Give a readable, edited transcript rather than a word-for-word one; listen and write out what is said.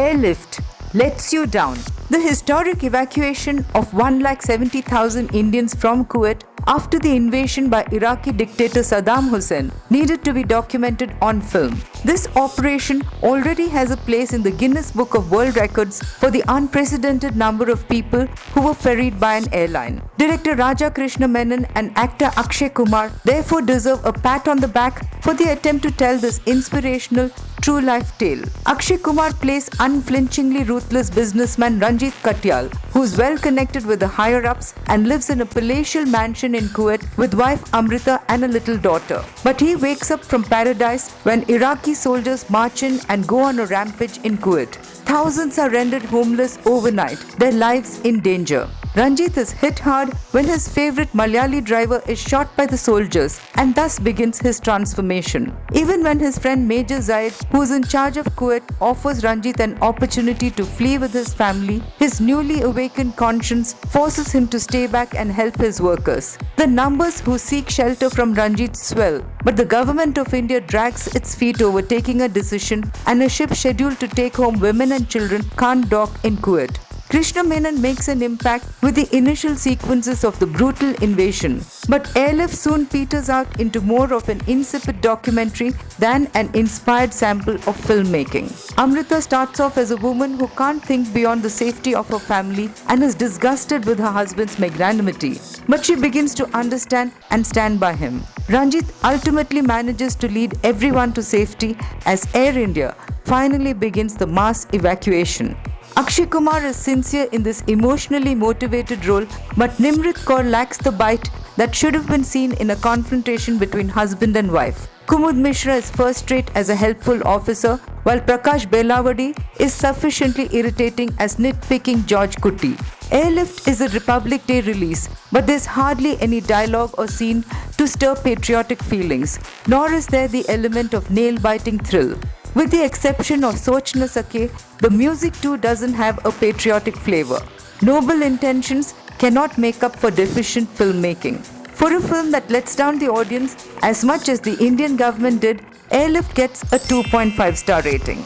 Airlift lets you down. The historic evacuation of 170,000 Indians from Kuwait after the invasion by Iraqi dictator Saddam Hussein needed to be documented on film. This operation already has a place in the Guinness Book of World Records for the unprecedented number of people who were ferried by an airline. Director Raja Krishna Menon and actor Akshay Kumar therefore deserve a pat on the back for the attempt to tell this inspirational true life tale. Akshay Kumar plays unflinchingly ruthless businessman Ranjit Katyal, who is well connected with the higher ups and lives in a palatial mansion in Kuwait with wife Amrita and a little daughter. But he wakes up from paradise when Iraqi soldiers march in and go on a rampage in Kuwait. Thousands are rendered homeless overnight, their lives in danger. Ranjit is hit hard when his favorite Malayali driver is shot by the soldiers, and thus begins his transformation. Even when his friend Major Zaid, who is in charge of Kuwait, offers Ranjit an opportunity to flee with his family, his newly awakened conscience forces him to stay back and help his workers. The numbers who seek shelter from Ranjit swell, but the government of India drags its feet over taking a decision, and a ship scheduled to take home women and children can't dock in Kuwait. Krishna Menon makes an impact with the initial sequences of the brutal invasion, but Airlift soon peters out into more of an insipid documentary than an inspired sample of filmmaking. Amrita starts off as a woman who can't think beyond the safety of her family and is disgusted with her husband's magnanimity, but she begins to understand and stand by him. Ranjit ultimately manages to lead everyone to safety as Air India finally begins the mass evacuation. Akshay Kumar is sincere in this emotionally motivated role, but Nimrat Kaur lacks the bite that should have been seen in a confrontation between husband and wife. Kumud Mishra is first-rate as a helpful officer, while Prakash Belavadi is sufficiently irritating as nitpicking George Kutti. Airlift is a Republic Day release, but there's hardly any dialogue or scene to stir patriotic feelings, nor is there the element of nail-biting thrill. With the exception of Soch Na Sake, the music too doesn't have a patriotic flavor. Noble intentions cannot make up for deficient filmmaking. For a film that lets down the audience as much as the Indian government did, Airlift gets a 2.5-star rating.